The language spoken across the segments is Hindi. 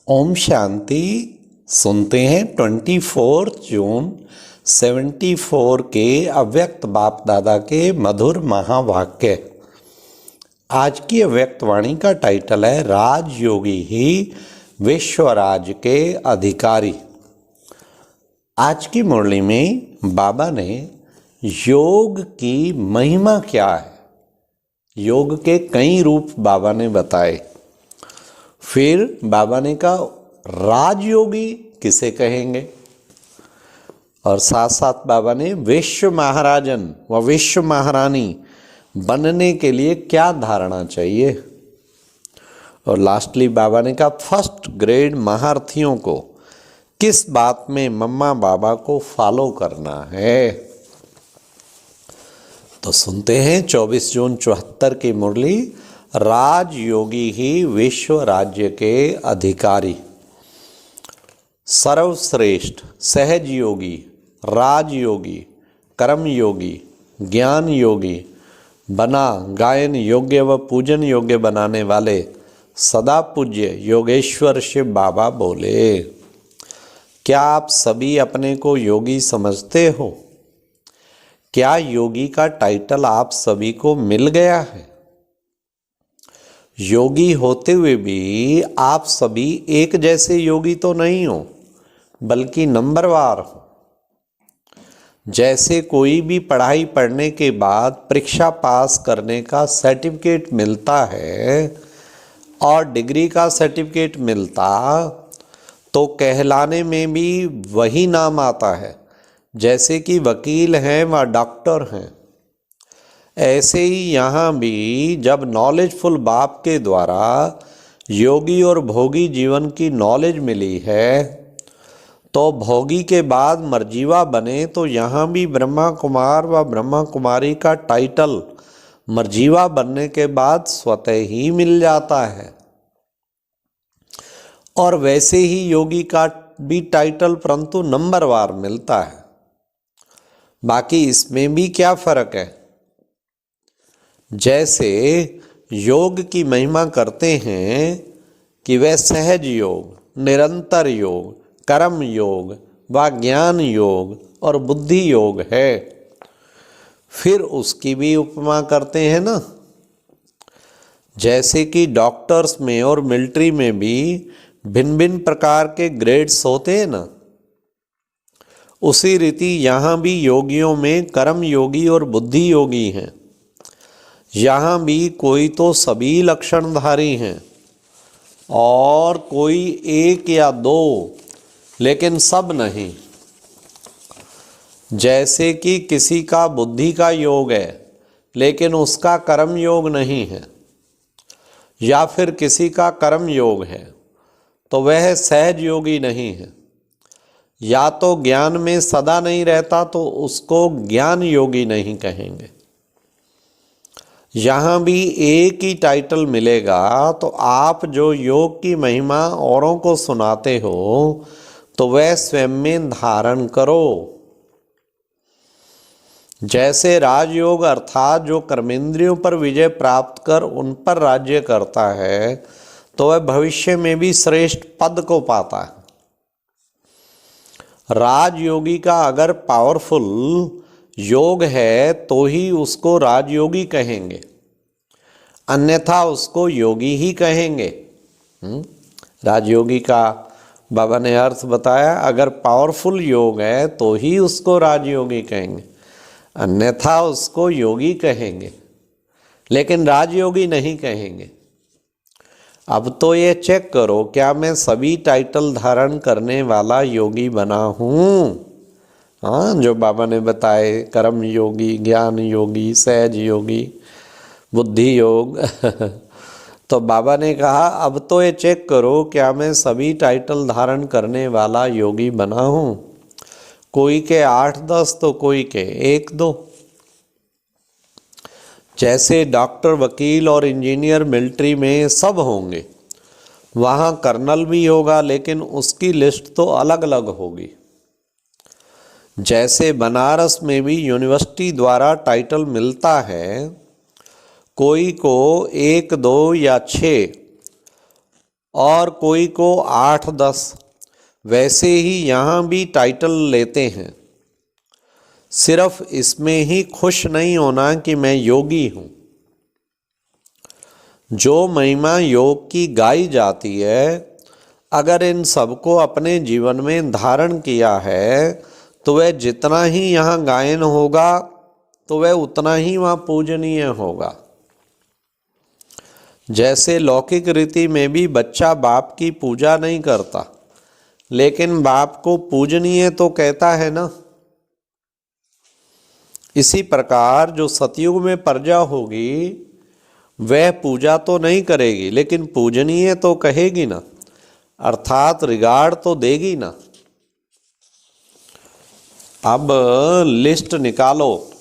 ओम शांति। सुनते हैं 24 जून 74 के अव्यक्त बाप दादा के मधुर महावाक्य। आज की अव्यक्त वाणी का टाइटल है राजयोगी ही विश्वराज के अधिकारी। आज की मुरली में बाबा ने योग की महिमा क्या है, योग के कई रूप बाबा ने बताए। फिर बाबा ने कहा राजयोगी किसे कहेंगे, और साथ साथ बाबा ने विश्व महाराजन व विश्व महारानी बनने के लिए क्या धारणा चाहिए, और लास्टली बाबा ने कहा फर्स्ट ग्रेड महारथियों को किस बात में मम्मा बाबा को फॉलो करना है। तो सुनते हैं 24 जून 74 की मुरली। राजयोगी ही विश्व राज्य के अधिकारी। सर्वश्रेष्ठ सहज योगी, राजयोगी, कर्म योगी, ज्ञान योगी बना गायन योग्य व पूजन योग्य बनाने वाले सदा पूज्य योगेश्वर शिव बाबा बोले, क्या आप सभी अपने को योगी समझते हो? क्या योगी का टाइटल आप सभी को मिल गया है? योगी होते हुए भी आप सभी एक जैसे योगी तो नहीं हो, बल्कि नंबरवार हो। जैसे कोई भी पढ़ाई पढ़ने के बाद परीक्षा पास करने का सर्टिफिकेट मिलता है और डिग्री का सर्टिफिकेट मिलता, तो कहलाने में भी वही नाम आता है। जैसे कि वकील हैं व डॉक्टर हैं, ऐसे ही यहाँ भी जब नॉलेजफुल बाप के द्वारा योगी और भोगी जीवन की नॉलेज मिली है, तो भोगी के बाद मर्जीवा बने तो यहाँ भी ब्रह्मा कुमार व ब्रह्मा कुमारी का टाइटल मर्जीवा बनने के बाद स्वतः ही मिल जाता है। और वैसे ही योगी का भी टाइटल परंतु नंबरवार मिलता है। बाकी इसमें भी क्या फर्क है? जैसे योग की महिमा करते हैं कि वह सहज योग, निरंतर योग, कर्म योग व ज्ञान योग और बुद्धि योग है, फिर उसकी भी उपमा करते हैं ना। जैसे कि डॉक्टर्स में और मिलिट्री में भी भिन्न भिन्न प्रकार के ग्रेड्स होते हैं ना, उसी रीति यहाँ भी योगियों में कर्म योगी और बुद्धि योगी हैं। यहाँ भी कोई तो सभी लक्षणधारी हैं और कोई एक या दो, लेकिन सब नहीं। जैसे कि किसी का बुद्धि का योग है लेकिन उसका कर्म योग नहीं है, या फिर किसी का कर्म योग है तो वह सहज योगी नहीं है, या तो ज्ञान में सदा नहीं रहता तो उसको ज्ञान योगी नहीं कहेंगे। यहाँ भी एक ही टाइटल मिलेगा, तो आप जो योग की महिमा औरों को सुनाते हो तो वह स्वयं में धारण करो। जैसे राजयोग अर्थात जो कर्मेंद्रियों पर विजय प्राप्त कर उन पर राज्य करता है, तो वह भविष्य में भी श्रेष्ठ पद को पाता है। राजयोगी का अगर पावरफुल योग है तो ही उसको राजयोगी कहेंगे, अन्यथा उसको योगी ही कहेंगे। राजयोगी का बाबा ने अर्थ बताया, अगर पावरफुल योग है तो ही उसको राजयोगी कहेंगे, अन्यथा उसको योगी कहेंगे, लेकिन राजयोगी नहीं कहेंगे। अब तो ये चेक करो, क्या मैं सभी टाइटल धारण करने वाला योगी बना हूँ? हाँ, जो बाबा ने बताए, कर्म योगी, ज्ञान योगी, सहज योगी, बुद्धि योग तो बाबा ने कहा अब तो ये चेक करो, क्या मैं सभी टाइटल धारण करने वाला योगी बना हूँ? कोई के 8-10 तो कोई के 1-2। जैसे डॉक्टर, वकील और इंजीनियर मिलिट्री में सब होंगे, वहाँ कर्नल भी होगा, लेकिन उसकी लिस्ट तो अलग अलग होगी। जैसे बनारस में भी यूनिवर्सिटी द्वारा टाइटल मिलता है, कोई को 1, 2 या 6 और कोई को 8-10। वैसे ही यहाँ भी टाइटल लेते हैं। सिर्फ इसमें ही खुश नहीं होना कि मैं योगी हूँ। जो महिमा योग की गाई जाती है, अगर इन सबको अपने जीवन में धारण किया है तो वह जितना ही यहाँ गायन होगा तो वह उतना ही वहाँ पूजनीय होगा। जैसे लौकिक रीति में भी बच्चा बाप की पूजा नहीं करता, लेकिन बाप को पूजनीय तो कहता है ना। इसी प्रकार जो सतयुग में प्रजा होगी वह पूजा तो नहीं करेगी, लेकिन पूजनीय तो कहेगी ना, अर्थात रिगार्ड तो देगी ना। अब लिस्ट निकालो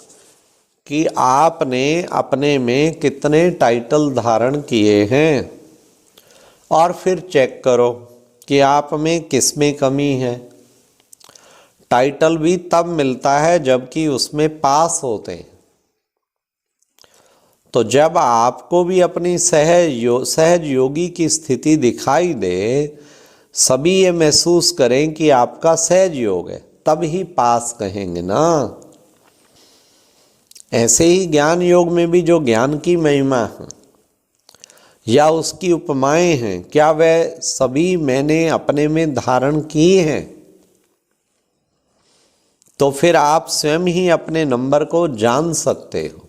कि आपने अपने में कितने टाइटल धारण किए हैं और फिर चेक करो कि आप में किस में कमी है। टाइटल भी तब मिलता है जबकि उसमें पास होते हैं। तो जब आपको भी अपनी सहज योगी की स्थिति दिखाई दे, सभी ये महसूस करें कि आपका सहज योग है, तब ही पास कहेंगे ना। ऐसे ही ज्ञान योग में भी जो ज्ञान की महिमा है या उसकी उपमाएं हैं, क्या वह सभी मैंने अपने में धारण की हैं? तो फिर आप स्वयं ही अपने नंबर को जान सकते हो।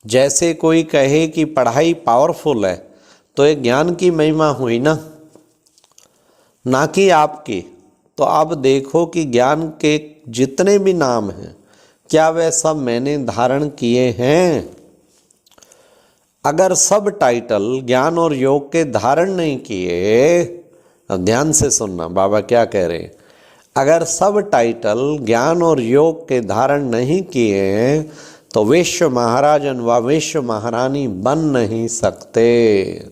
जैसे कोई कहे कि पढ़ाई पावरफुल है, तो ये ज्ञान की महिमा हुई ना कि आपकी। तो अब देखो कि ज्ञान के जितने भी नाम हैं, क्या वह सब मैंने धारण किए हैं? अगर सब टाइटल ज्ञान और योग के धारण नहीं किए, अब ध्यान से सुनना बाबा क्या कह रहे हैं। अगर सब टाइटल ज्ञान और योग के धारण नहीं किए तो विश्व महाराजन व विश्व महारानी बन नहीं सकते।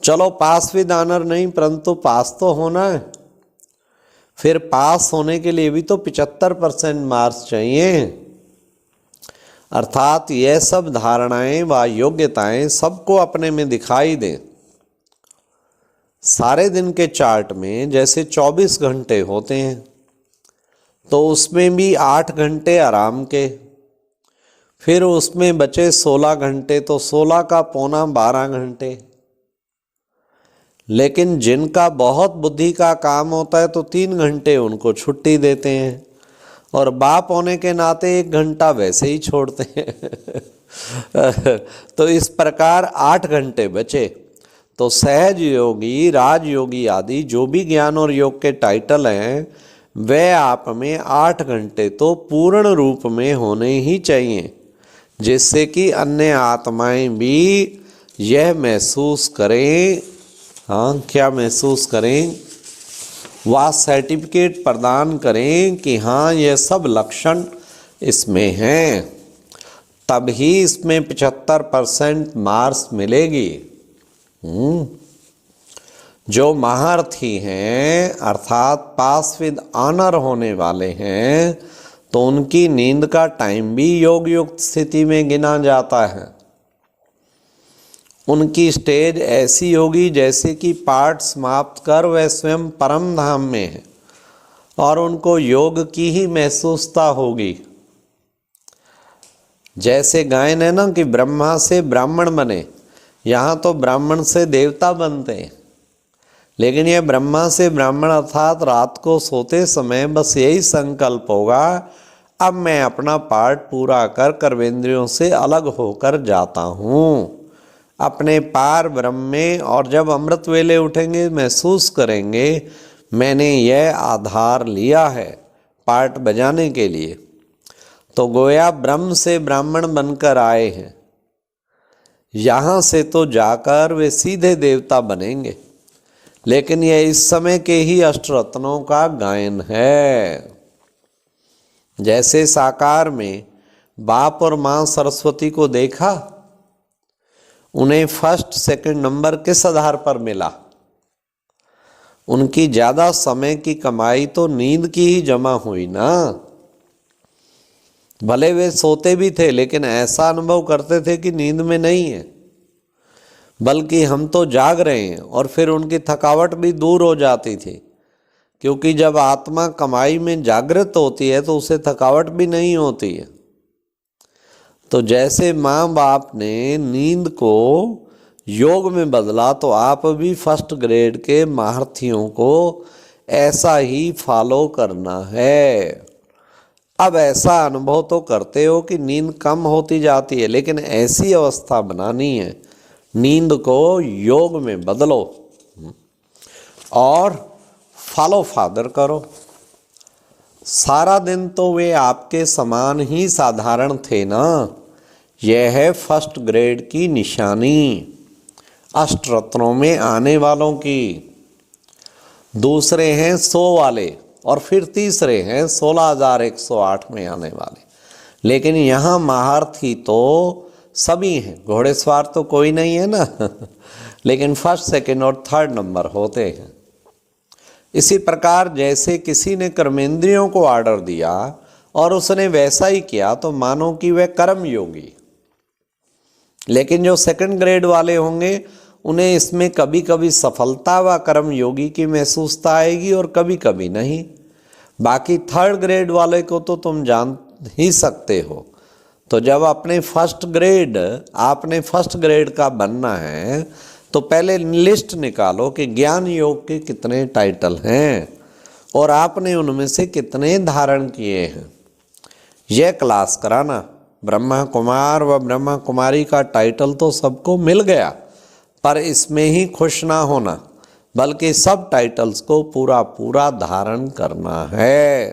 चलो पास विद ऑनर नहीं, परंतु पास तो होना है। फिर पास होने के लिए भी तो 75% मार्क्स चाहिए। अर्थात यह सब धारणाएं व योग्यताएं सबको अपने में दिखाई दें। सारे दिन के चार्ट में जैसे 24 घंटे होते हैं, तो उसमें भी 8 घंटे आराम के, फिर उसमें बचे 16 घंटे, तो 16 का पौना 12 घंटे। लेकिन जिनका बहुत बुद्धि का काम होता है तो 3 घंटे उनको छुट्टी देते हैं, और बाप होने के नाते 1 घंटा वैसे ही छोड़ते हैं। तो इस प्रकार 8 घंटे बचे। तो सहज योगी, राजयोगी आदि जो भी ज्ञान और योग के टाइटल हैं, वे आप में 8 घंटे तो पूर्ण रूप में होने ही चाहिए, जिससे कि अन्य आत्माएं भी यह महसूस करें। हाँ, क्या महसूस करें? वह सर्टिफिकेट प्रदान करें कि हाँ यह सब लक्षण इसमें हैं, तभी इसमें 75% मार्क्स मिलेगी। जो महारथी हैं अर्थात पास विद ऑनर होने वाले हैं, तो उनकी नींद का टाइम भी योग युक्त स्थिति में गिना जाता है। उनकी स्टेज ऐसी होगी जैसे कि पाठ समाप्त कर वह स्वयं परम धाम में है और उनको योग की ही महसूसता होगी। जैसे गायन है ना कि ब्रह्मा से ब्राह्मण बने, यहाँ तो ब्राह्मण से देवता बनते हैं, लेकिन यह ब्रह्मा से ब्राह्मण अर्थात रात को सोते समय बस यही संकल्प होगा, अब मैं अपना पाठ पूरा कर कर्मेंद्रियों से अलग होकर जाता हूँ अपने पार ब्रह्म में। और जब अमृत वेले उठेंगे महसूस करेंगे मैंने यह आधार लिया है पाठ बजाने के लिए। तो गोया ब्रह्म से ब्राह्मण बनकर आए हैं, यहाँ से तो जाकर वे सीधे देवता बनेंगे। लेकिन यह इस समय के ही अष्टरत्नों का गायन है। जैसे साकार में बाप और माँ सरस्वती को देखा, उन्हें फर्स्ट सेकंड नंबर किस आधार पर मिला? उनकी ज़्यादा समय की कमाई तो नींद की ही जमा हुई ना। भले वे सोते भी थे, लेकिन ऐसा अनुभव करते थे कि नींद में नहीं है। बल्कि हम तो जाग रहे हैं। और फिर उनकी थकावट भी दूर हो जाती थी, क्योंकि जब आत्मा कमाई में जागृत होती है तो उसे थकावट भी नहीं होती है। तो जैसे माँ बाप ने नींद को योग में बदला, तो आप भी फर्स्ट ग्रेड के महारथियों को ऐसा ही फॉलो करना है। अब ऐसा अनुभव तो करते हो कि नींद कम होती जाती है, लेकिन ऐसी अवस्था बनानी है, नींद को योग में बदलो और फॉलो फादर करो। सारा दिन तो वे आपके समान ही साधारण थे ना। यह है फर्स्ट ग्रेड की निशानी अष्टरत्नों में आने वालों की। दूसरे हैं 100 वाले और फिर तीसरे हैं 16,108 में आने वाले। लेकिन यहाँ महारथी तो सभी हैं, घोड़ेसवार तो कोई नहीं है ना लेकिन फर्स्ट, सेकंड और थर्ड नंबर होते हैं। इसी प्रकार जैसे किसी ने कर्मेंद्रियों को ऑर्डर दिया और उसने वैसा ही किया, तो मानो कि वह कर्म योगी। लेकिन जो सेकंड ग्रेड वाले होंगे उन्हें इसमें कभी कभी सफलता व कर्म योगी की महसूसता आएगी और कभी कभी नहीं। बाकी थर्ड ग्रेड वाले को तो तुम जान ही सकते हो। तो जब आपने फर्स्ट ग्रेड का बनना है, तो पहले लिस्ट निकालो कि ज्ञान योग के कितने टाइटल हैं और आपने उनमें से कितने धारण किए हैं। यह क्लास कराना। ब्रह्मा कुमार व ब्रह्मा कुमारी का टाइटल तो सबको मिल गया, पर इसमें ही खुश ना होना, बल्कि सब टाइटल्स को पूरा पूरा धारण करना है।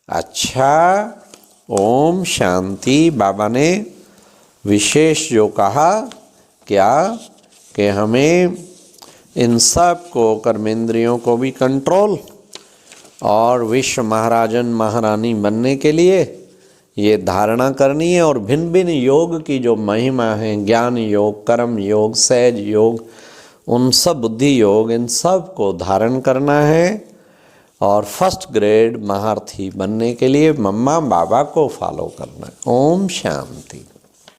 अच्छा, ओम शांति। बाबा ने विशेष जो कहा क्या कि हमें इन सब को, कर्मेंद्रियों को भी कंट्रोल और विश्व महाराजन महारानी बनने के लिए ये धारणा करनी है। और भिन्न भिन्न योग की जो महिमा है, ज्ञान योग, कर्म योग, सहज योग, उन सब, बुद्धि योग, इन सब को धारण करना है। और फर्स्ट ग्रेड महारथी बनने के लिए मम्मा बाबा को फॉलो करना है। ओम शांति।